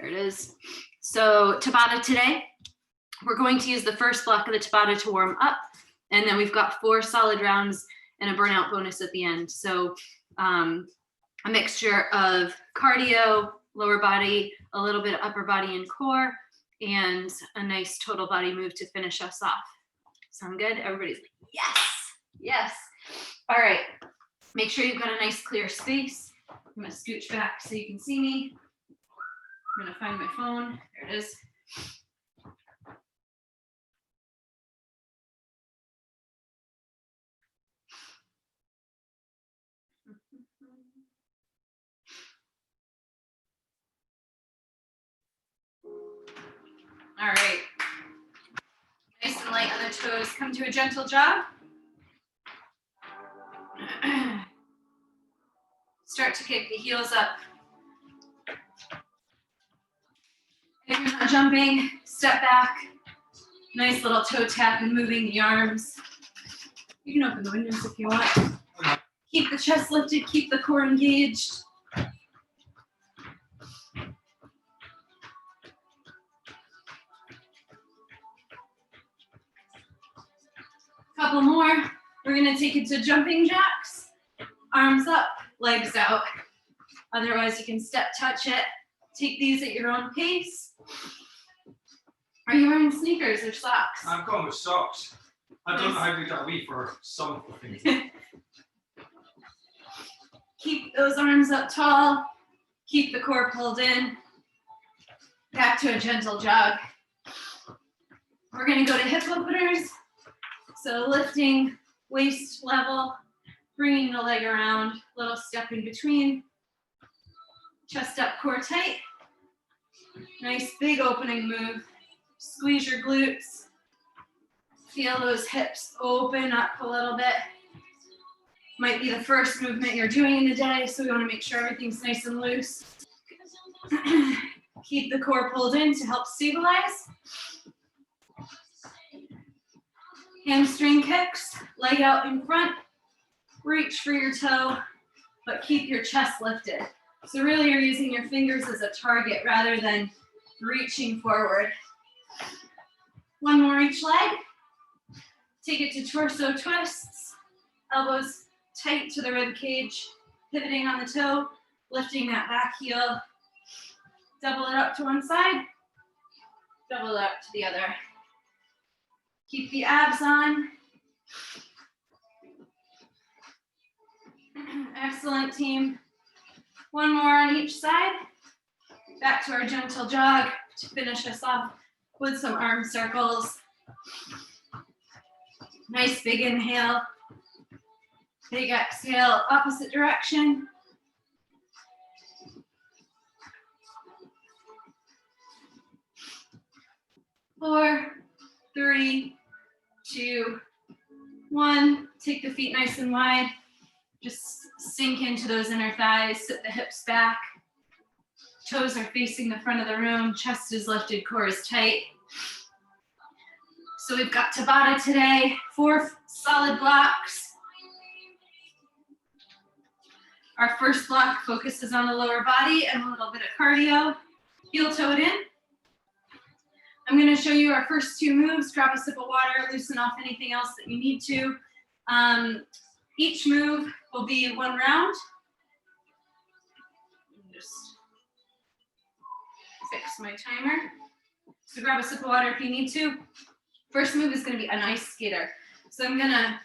There it is. So Tabata today, we're going to use the first block of the Tabata to warm up, and then we've got 4 solid rounds and a burnout bonus at the end. So a mixture of cardio, lower body, a little bit of upper body and core, and a nice total body move to finish us off. Sound good? Everybody's like, yes, yes. All right, make sure you've got a nice clear space. I'm gonna scooch back so you can see me. I'm gonna find my phone, there it is. All right, nice and light on the toes. Come to a gentle jog. Start to kick the heels up. If you're not jumping, step back. Nice little toe tap and moving the arms. You can open the windows if you want. Keep the chest lifted, keep the core engaged. Couple more. We're gonna take it to jumping jacks. Arms up, legs out. Otherwise you can step touch it. Take these at your own pace. Are you wearing sneakers or socks? I'm going with socks. I don't know how to do that wee for some of the things. Keep those arms up tall. Keep the core pulled in. Back to a gentle jog. We're gonna go to hip openers. So lifting waist level, bringing the leg around, little step in between. Chest up, core tight. Nice big opening move. Squeeze your glutes. Feel those hips open up a little bit. Might be the first movement you're doing in the day, so we want to make sure everything's nice and loose. Keep the core pulled in to help stabilize. Hamstring kicks, leg out in front. Reach for your toe, but keep your chest lifted. So really you're using your fingers as a target rather than reaching forward. One more each leg. Take it to torso twists. Elbows tight to the rib cage. Pivoting on the toe. Lifting that back heel. Double it up to one side. Double it up to the other. Keep the abs on. Excellent, team. One more on each side. Back to our gentle jog to finish us off with some arm circles. Nice big inhale. Big exhale, opposite direction. Four, 3, 2, 1. Take the feet nice and wide. Just sink into those inner thighs, sit the hips back. Toes are facing the front of the room, chest is lifted, core is tight. So we've got Tabata today, 4 solid blocks. Our first block focuses on the lower body and a little bit of cardio. Heel toed in. I'm gonna show you our first 2 moves. Grab a sip of water, loosen off anything else that you need to. Each move will be 1 round. Just fix my timer. So grab a sip of water if you need to. First move is gonna be an ice skater. So I'm gonna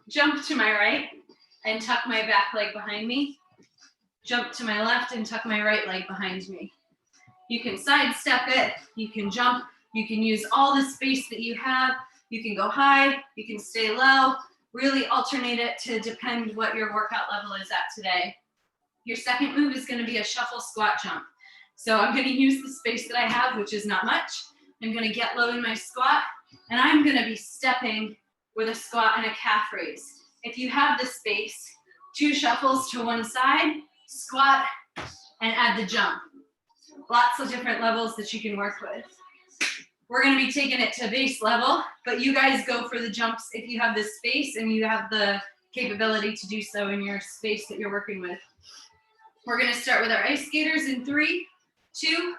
jump to my right and tuck my back leg behind me. Jump to my left and tuck my right leg behind me. You can sidestep it, you can jump, you can use all the space that you have. You can go high, you can stay low. Really alternate it to depend what your workout level is at today. Your second move is gonna be a shuffle squat jump. So I'm gonna use the space that I have, which is not much. I'm gonna get low in my squat, and I'm gonna be stepping with a squat and a calf raise. If you have the space, 2 shuffles to one side, squat, and add the jump. Lots of different levels that you can work with. We're gonna be taking it to base level, but you guys go for the jumps if you have the space and you have the capability to do so in your space that you're working with. We're gonna start with our ice skaters in 3, 2,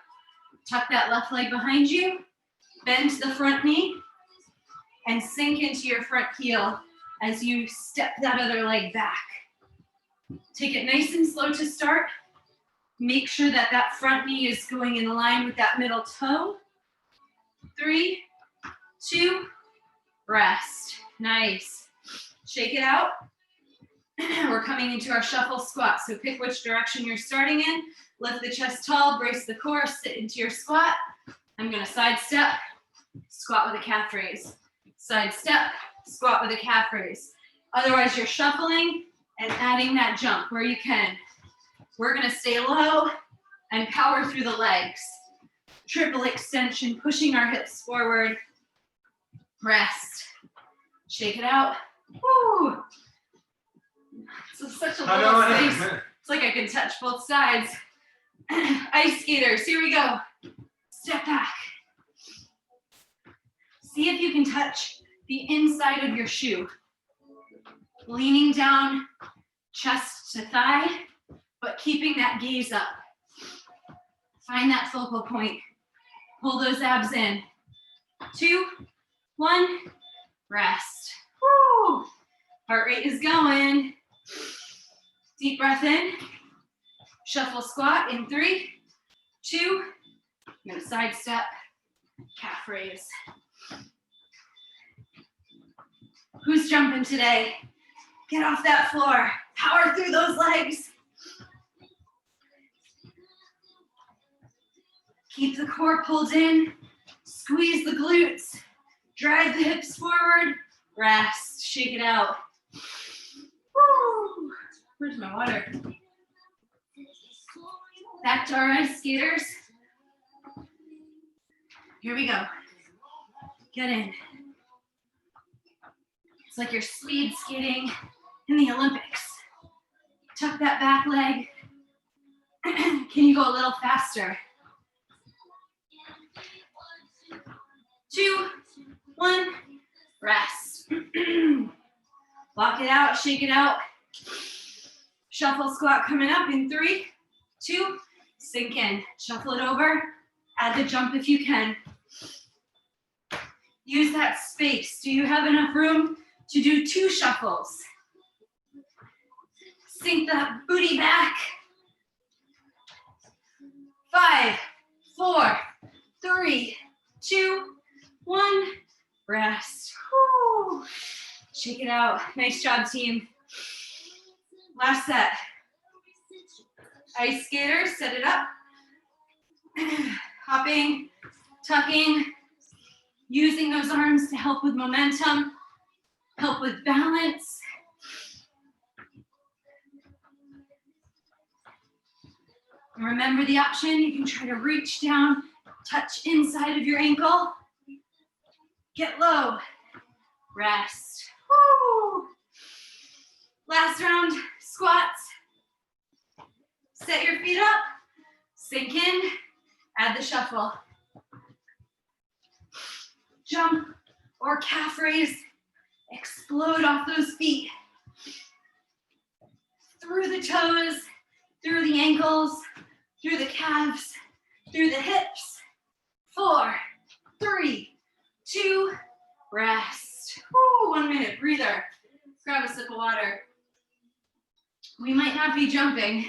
tuck that left leg behind you, bend the front knee, and sink into your front heel as you step that other leg back. Take it nice and slow to start. Make sure that that front knee is going in line with that middle toe. 3, 2, rest. Nice. Shake it out. We're coming into our shuffle squat. So pick which direction you're starting in. Lift the chest tall, brace the core, sit into your squat. I'm gonna sidestep, squat with a calf raise. Sidestep, squat with a calf raise. Otherwise you're shuffling and adding that jump where you can. We're gonna stay low and power through the legs. Triple extension, pushing our hips forward. Rest. Shake it out. Woo! So such a little space. It's like I can touch both sides. Ice skaters, here we go. Step back. See if you can touch the inside of your shoe. Leaning down, chest to thigh, but keeping that gaze up. Find that focal point. Pull those abs in. 2, 1, rest. Woo! Heart rate is going. Deep breath in. Shuffle squat in 3, 2, I'm gonna sidestep, calf raise. Who's jumping today? Get off that floor. Power through those legs. Keep the core pulled in. Squeeze the glutes. Drive the hips forward. Rest. Shake it out. Woo! Where's my water? Back to our ice skaters. Here we go. Get in. It's like you're speed skating in the Olympics. Tuck that back leg. Can you go a little faster? 2, 1, rest. Walk it out, shake it out. Shuffle squat coming up in 3, 2, sink in. Shuffle it over. Add the jump if you can. Use that space. Do you have enough room to do 2 shuffles? Sink that booty back. 5, 4, 3, 2, 1, rest. Woo. Shake it out. Nice job, team. Last set. Ice skaters, set it up. Hopping, tucking, using those arms to help with momentum, help with balance. And remember the option, you can try to reach down, touch inside of your ankle. Get low, rest. Woo. Last round, squats. Set your feet up, sink in, add the shuffle. Jump or calf raise, explode off those feet. Through the toes, through the ankles, through the calves, through the hips. 4, 3, 2, rest. Woo, 1 minute, breather. Grab a sip of water. We might not be jumping,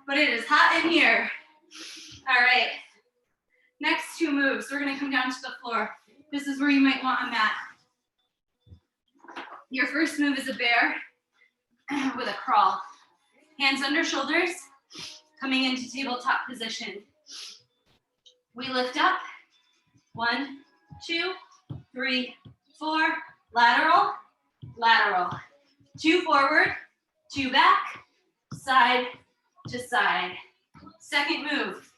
but it is hot in here. All right, next 2 moves. We're gonna come down to the floor. This is where you might want a mat. Your first move is a bear with a crawl. Hands under shoulders, coming into tabletop position. We lift up. 1, 2, 3, 4, lateral, lateral. 2 forward, 2 back, side to side. Second move,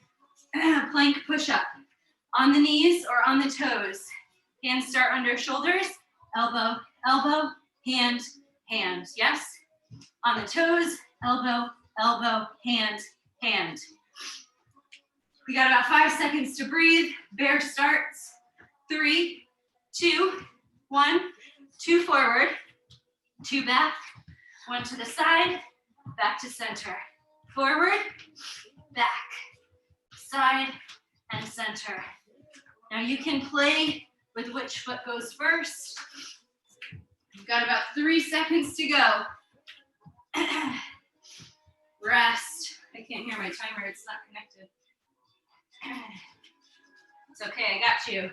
plank push-up. On the knees or on the toes. Hands start under shoulders, elbow, elbow, hand, hand. Yes? On the toes, elbow, elbow, hand, hand. We got about 5 seconds to breathe. Bear starts. 3, 2, 1. 2 forward, 2 back, 1 to the side, back to center. Forward, back, side, and center. Now you can play with which foot goes first. You've got about 3 seconds to go. Rest. I can't hear my timer, it's not connected. It's okay, I got you.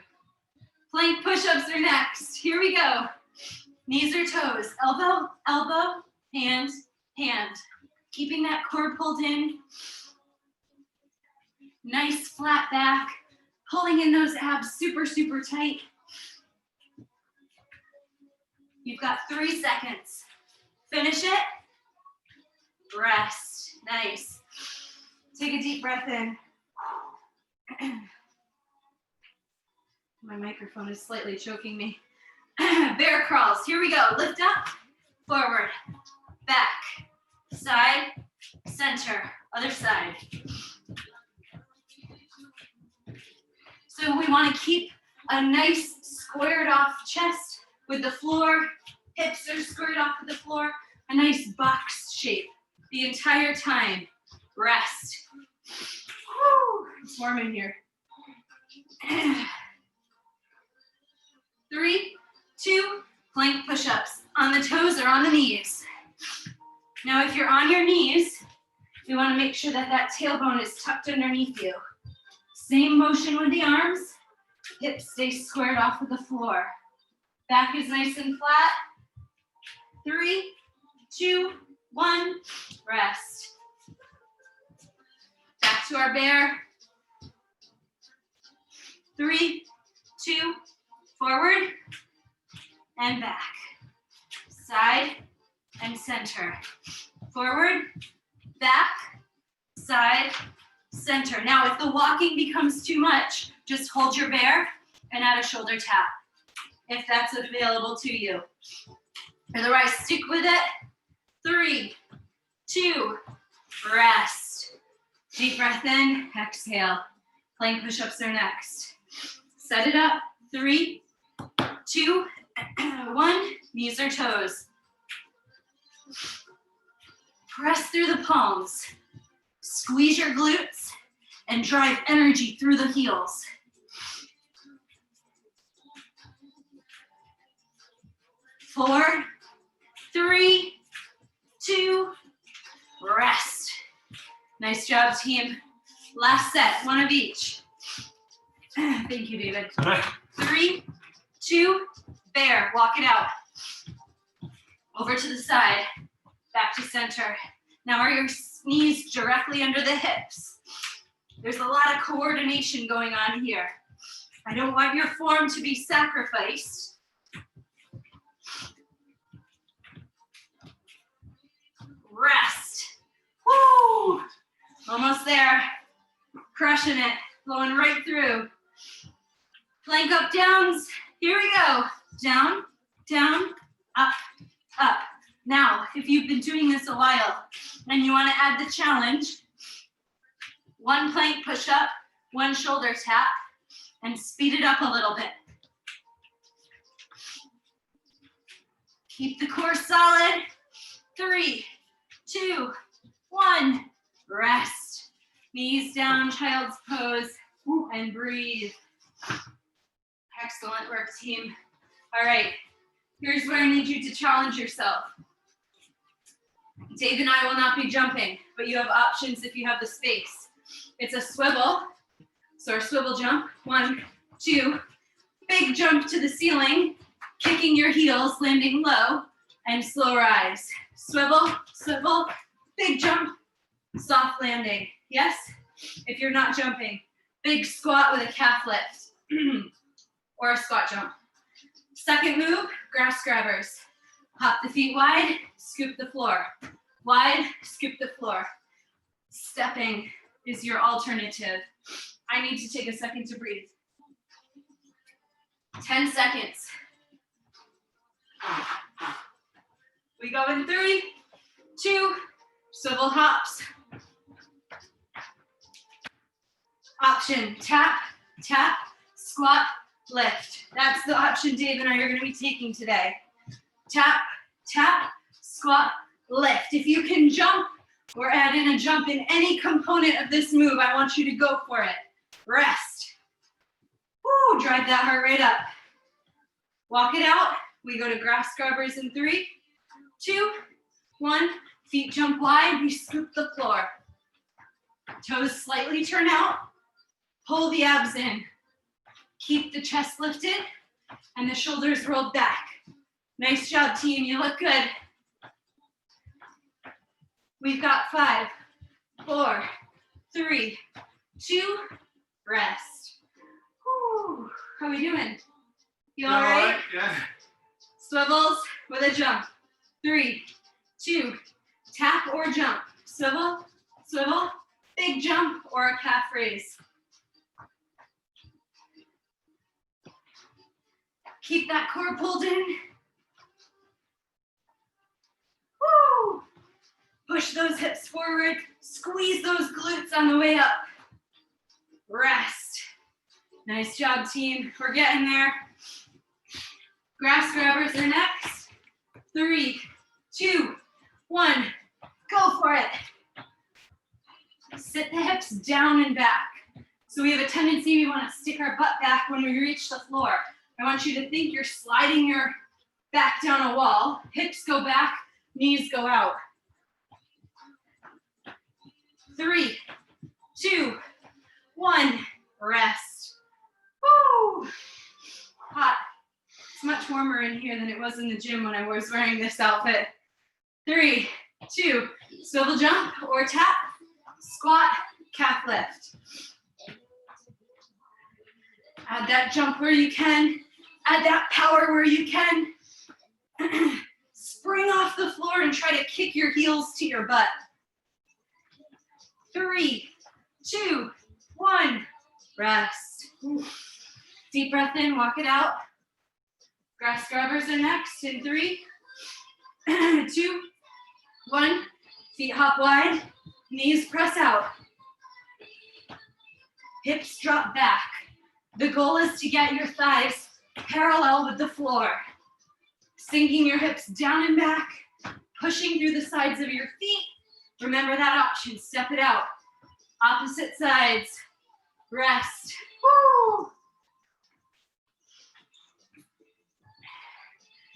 Plank push-ups are next. Here we go. Knees or toes, elbow, elbow, hand, hand. Keeping that core pulled in. Nice flat back. Pulling in those abs super, super tight. You've got 3 seconds. Finish it. Rest. Nice. Take a deep breath in. My microphone is slightly choking me. Bear crawls. Here we go. Lift up, forward, back, side, center, other side. So we want to keep a nice squared off chest with the floor. Hips are squared off with the floor. A nice box shape the entire time. Rest. Whew, it's warm in here. 3, 2, plank push-ups on the toes or on the knees. Now, if you're on your knees, you want to make sure that that tailbone is tucked underneath you. Same motion with the arms. Hips stay squared off with the floor. Back is nice and flat. 3, 2, 1, rest. Back to our bear. 3, 2, forward and back. Side and center. Forward, back, side, center. Now, if the walking becomes too much, just hold your bear and add a shoulder tap, if that's available to you. Otherwise, stick with it. 3, 2, rest. Deep breath in, exhale. Plank push-ups are next. Set it up. 3, 2, 1. Knees or toes. Press through the palms. Squeeze your glutes and drive energy through the heels. 4, 3, 2, rest. Nice job, team. Last set, one of each. Thank you, David. 3, 2, bear, walk it out. Over to the side, back to center. Now are your knees directly under the hips? There's a lot of coordination going on here. I don't want your form to be sacrificed. Rest. Woo! Almost there. Crushing it. Flowing right through. Plank up downs. Here we go. Down, down, up, up. Now, if you've been doing this a while and you want to add the challenge, 1 plank push-up, 1 shoulder tap, and speed it up a little bit. Keep the core solid. 3, 2, 1. Rest. Knees down, child's pose, and breathe. Excellent work, team. All right, here's where I need you to challenge yourself. Dave and I will not be jumping, but you have options if you have the space. It's a swivel, so our swivel jump. 1, 2, big jump to the ceiling, kicking your heels, landing low, and slow rise. Swivel, swivel, big jump, soft landing. Yes? If you're not jumping, big squat with a calf lift or a squat jump. Second move, grass grabbers. Hop the feet wide, scoop the floor. Wide, scoop the floor. Stepping is your alternative. I need to take a second to breathe. 10 seconds. We go in 3, 2, swivel hops. Option, tap, tap, squat, lift. That's the option Dave and I are going to be taking today. Tap, tap, squat, lift. If you can jump or add in a jump in any component of this move, I want you to go for it. Rest. Woo, drive that heart rate up. Walk it out. We go to grass grabbers in 3, 2, 1. Feet jump wide, we scoop the floor. Toes slightly turn out. Pull the abs in. Keep the chest lifted and the shoulders rolled back. Nice job, team, you look good. We've got 5, 4, 3, 2, rest. Whew. How are we doing? You all right? Yeah. Swivels with a jump. 3, 2, tap or jump. Swivel, swivel, big jump or a calf raise. Keep that core pulled in. Woo! Push those hips forward. Squeeze those glutes on the way up. Rest. Nice job, team. We're getting there. Grass grabbers are next. 3, 2, 1. Go for it. Sit the hips down and back. So we have a tendency, we want to stick our butt back when we reach the floor. I want you to think you're sliding your back down a wall. Hips go back, knees go out. 3, 2, 1. Rest. Woo! Hot. It's much warmer in here than it was in the gym when I was wearing this outfit. 3, 2, swivel jump or tap, squat, calf lift. Add that jump where you can. Add that power where you can. Spring off the floor and try to kick your heels to your butt. 3, 2, 1. Rest. Deep breath in, walk it out. Grass grabbers are next in 3, 2, 1. Feet hop wide, knees press out. Hips drop back. The goal is to get your thighs parallel with the floor. Sinking your hips down and back, pushing through the sides of your feet. Remember that option, step it out. Opposite sides, rest. Woo!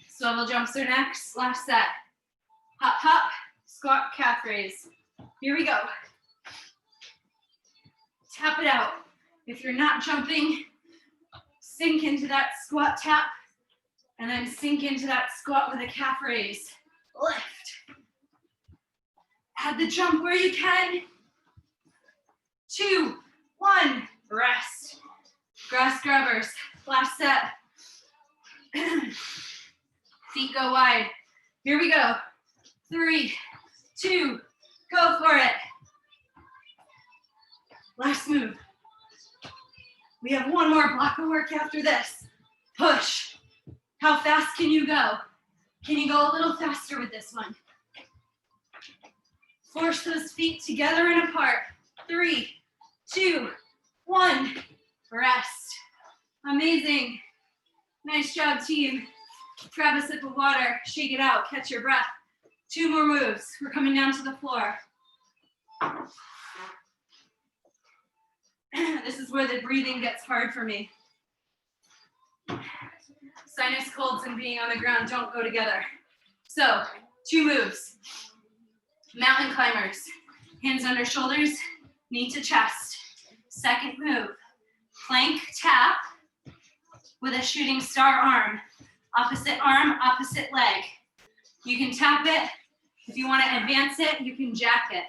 Swivel jumps are next, last set. Hop, hop, squat, calf raise. Here we go. Tap it out. If you're not jumping, sink into that squat tap, and then sink into that squat with a calf raise. Lift. Add the jump where you can. 2, 1, rest. Grass grabbers, last set. Feet go wide. Here we go. 3, 2, go for it. Last move. We have one more block of work after this. Push. How fast can you go? Can you go a little faster with this one? Force those feet together and apart. 3, 2, 1. Rest. Amazing. Nice job, team. Grab a sip of water, shake it out, catch your breath. 2 more moves. We're coming down to the floor. This is where the breathing gets hard for me. Sinus colds and being on the ground don't go together. So, 2 moves. Mountain climbers. Hands under shoulders, knee to chest. Second move. Plank tap with a shooting star arm. Opposite arm, opposite leg. You can tap it. If you want to advance it, you can jack it.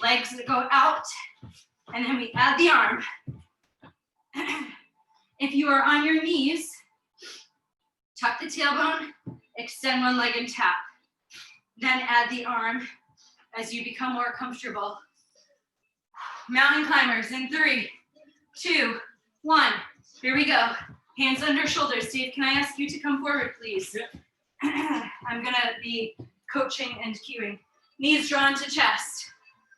Legs that go out, and then we add the arm. If you are on your knees, tuck the tailbone, extend one leg and tap. Then add the arm as you become more comfortable. Mountain climbers in 3, 2, 1. Here we go. Hands under shoulders. Dave, can I ask you to come forward, please? Yep. I'm gonna be coaching and cueing. Knees drawn to chest.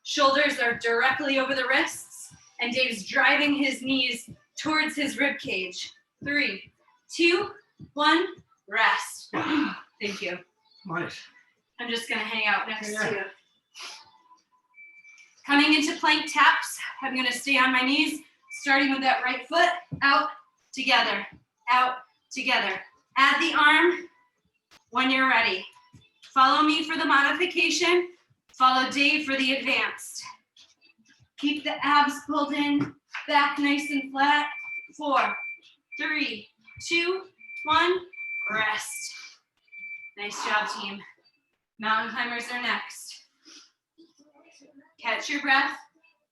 Shoulders are directly over the wrists, and Dave's driving his knees towards his rib cage. 3, 2, 1, rest. Thank you. Nice. I'm just gonna hang out next to you. Coming into plank taps, I'm gonna stay on my knees, starting with that right foot, out, together, out, together. Add the arm when you're ready. Follow me for the modification, follow Dave for the advanced. Keep the abs pulled in, back nice and flat. 4, 3, 2, 1, rest. Nice job, team. Mountain climbers are next. Catch your breath,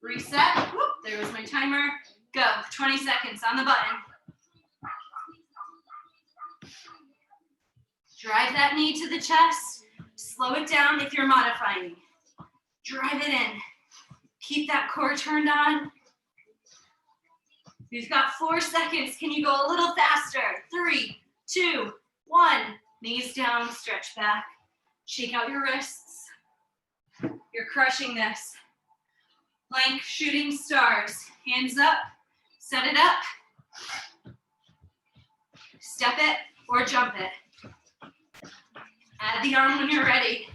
reset. Whoop, there was my timer. Go, 20 seconds on the button. Drive that knee to the chest. Slow it down if you're modifying. Drive it in. Keep that core turned on. We've got 4 seconds. Can you go a little faster? 3, 2, 1. Knees down, stretch back. Shake out your wrists. You're crushing this. Plank shooting stars. Hands up. Set it up. Step it or jump it. Add the arm when you're ready.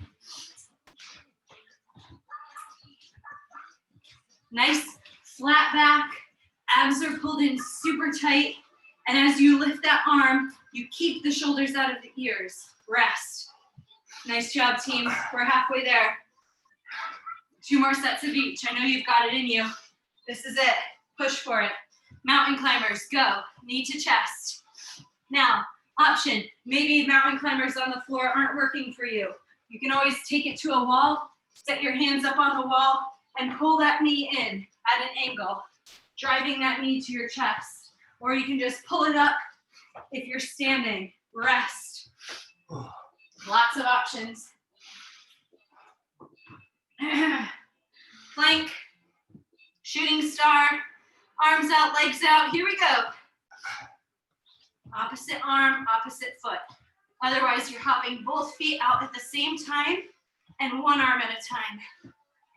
Nice flat back. Abs are pulled in super tight. And as you lift that arm, you keep the shoulders out of the ears. Rest. Nice job, team. We're halfway there. 2 more sets of each. I know you've got it in you. This is it. Push for it. Mountain climbers, go. Knee to chest. Now, option. Maybe mountain climbers on the floor aren't working for you. You can always take it to a wall, set your hands up on the wall, and pull that knee in at an angle, driving that knee to your chest. Or you can just pull it up if you're standing. Rest. Lots of options. Plank, shooting star, arms out, legs out. Here we go. Opposite arm, opposite foot. Otherwise, you're hopping both feet out at the same time and one arm at a time.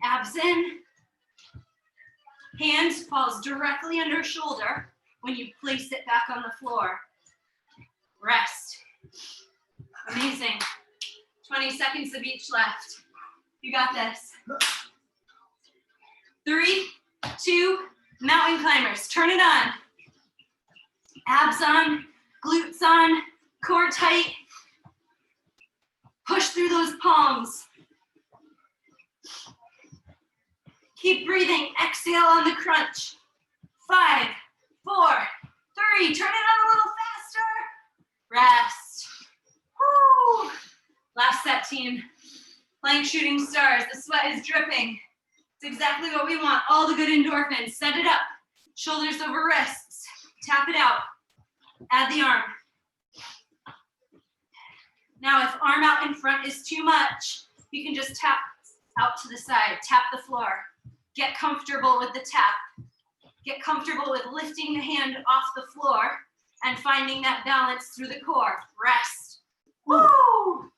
Abs in. Hand falls directly under shoulder when you place it back on the floor. Rest. Amazing. 20 seconds of each left. You got this. 3, 2, mountain climbers. Turn it on. Abs on, glutes on, core tight. Push through those palms. Keep breathing. Exhale on the crunch. 5, 4, 3. Turn it on a little faster. Rest. Woo. Last set, team. Plank shooting stars. The sweat is dripping. It's exactly what we want. All the good endorphins. Set it up. Shoulders over wrists. Tap it out. Add the arm. Now, if arm out in front is too much, you can just tap out to the side. Tap the floor. Get comfortable with the tap. Get comfortable with lifting the hand off the floor and finding that balance through the core. Rest. Woo!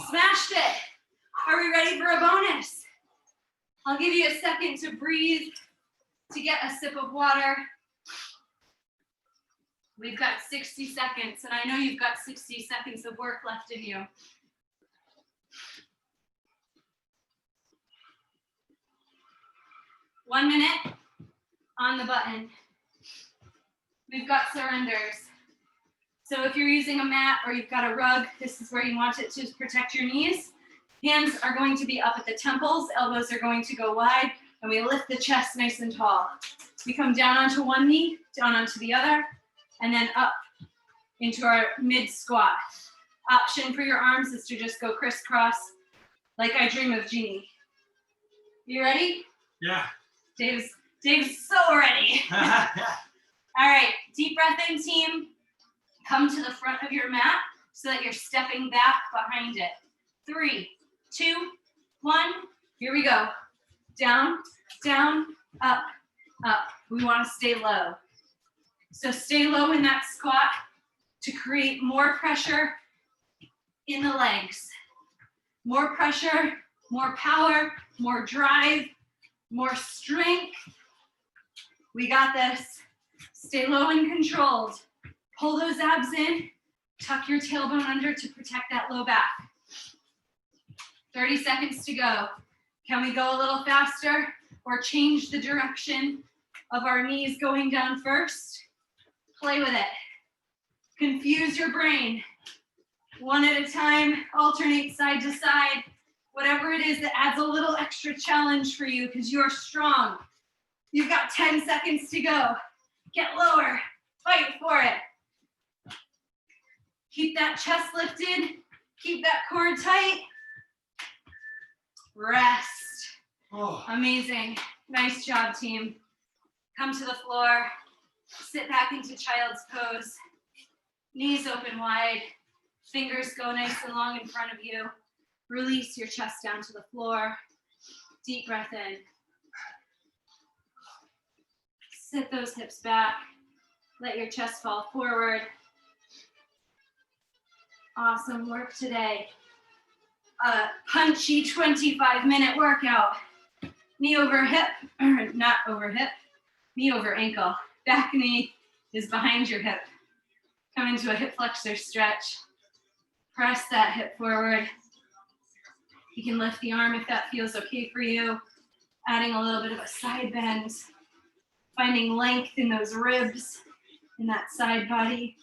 Smashed it. Are we ready for a bonus? I'll give you a second to breathe, to get a sip of water. We've got 60 seconds, and I know you've got 60 seconds of work left in you. One minute on the button. We've got surrenders. So if you're using a mat or you've got a rug, this is where you want it to protect your knees. Hands are going to be up at the temples, elbows are going to go wide, and we lift the chest nice and tall. We come down onto one knee, down onto the other, and then up into our mid squat. Option for your arms is to just go crisscross, like I dream of Jeannie. You ready? Yeah. Dave's so ready. All right, deep breath in, team. Come to the front of your mat so that you're stepping back behind it. 3, 2, 1, here we go. Down, down, up, up. We want to stay low. So stay low in that squat to create more pressure in the legs. More pressure, more power, more drive, more strength. We got this. Stay low and controlled. Pull those abs in. Tuck your tailbone under to protect that low back. 30 seconds to go. Can we go a little faster? or change the direction of our knees going down first. Play with it. Confuse your brain. One at a time, alternate side to side. Whatever it is that adds a little extra challenge for you because you are strong. You've got 10 seconds to go. Get lower, fight for it. Keep that chest lifted, keep that core tight. Rest. Oh. Amazing, nice job team. Come to the floor, sit back into child's pose. Knees open wide, fingers go nice and long in front of you. Release your chest down to the floor. Deep breath in. Sit those hips back. Let your chest fall forward. Awesome work today. A punchy 25-minute workout. Knee over hip, or not over hip, knee over ankle. Back knee is behind your hip. Come into a hip flexor stretch. Press that hip forward. You can lift the arm if that feels okay for you. Adding a little bit of a side bend. Finding length in those ribs, in that side body.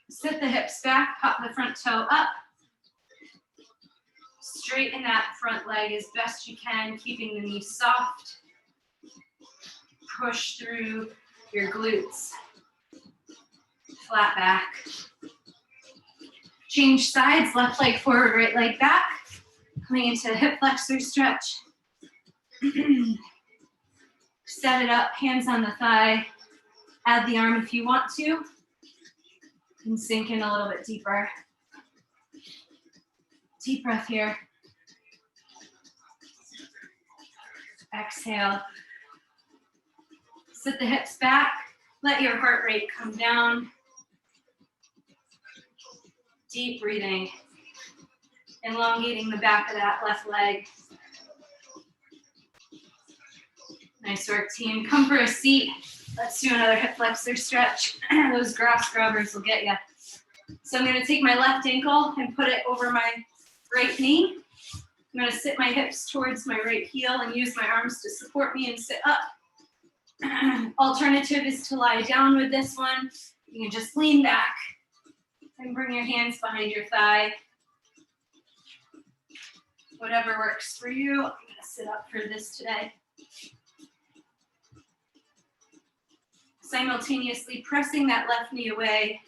Sit the hips back, pop the front toe up. Straighten that front leg as best you can, keeping the knee soft. Push through your glutes. Flat back. Change sides, left leg forward, right leg back. Coming into a hip flexor stretch. Set it up, hands on the thigh. Add the arm if you want to. And sink in a little bit deeper. Deep breath here. Exhale. Sit the hips back. Let your heart rate come down. Deep breathing. Elongating the back of that left leg. Nice work, team. Come for a seat. Let's do another hip flexor stretch. Those grass grabbers will get you. So I'm going to take my left ankle and put it over my right knee. I'm going to sit my hips towards my right heel and use my arms to support me and sit up. Alternative is to lie down with this one. You can just lean back and bring your hands behind your thigh. Whatever works for you. I'm going to sit up for this today. Simultaneously pressing that left knee away,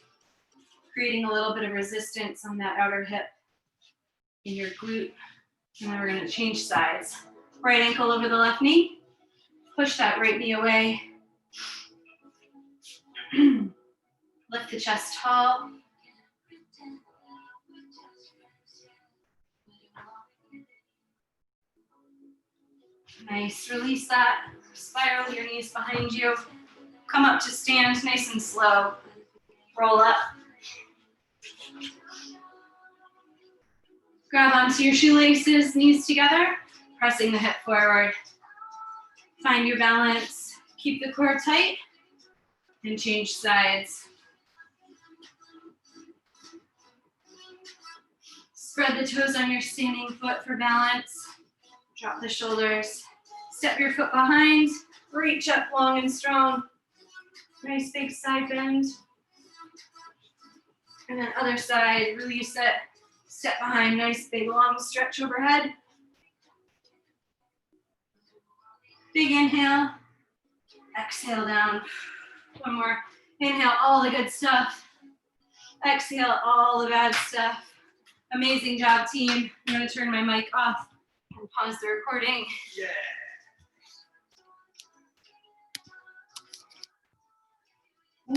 creating a little bit of resistance on that outer hip in your glute. And then we're going to change sides. Right ankle over the left knee. Push that right knee away. Lift the chest tall. Nice. Release that. Spiral your knees behind you. Come up to stand nice and slow. Roll up. Grab onto your shoelaces, knees together, pressing the hip forward. Find your balance. Keep the core tight and change sides. Spread the toes on your standing foot for balance. Drop the shoulders. Step your foot behind. Reach up long and strong. Nice big side bend. And then other side, release it. Step behind, nice big long stretch overhead. Big inhale. Exhale down. One more. Inhale, all the good stuff. Exhale, all the bad stuff. Amazing job, team. I'm going to turn my mic off and pause the recording. Yeah.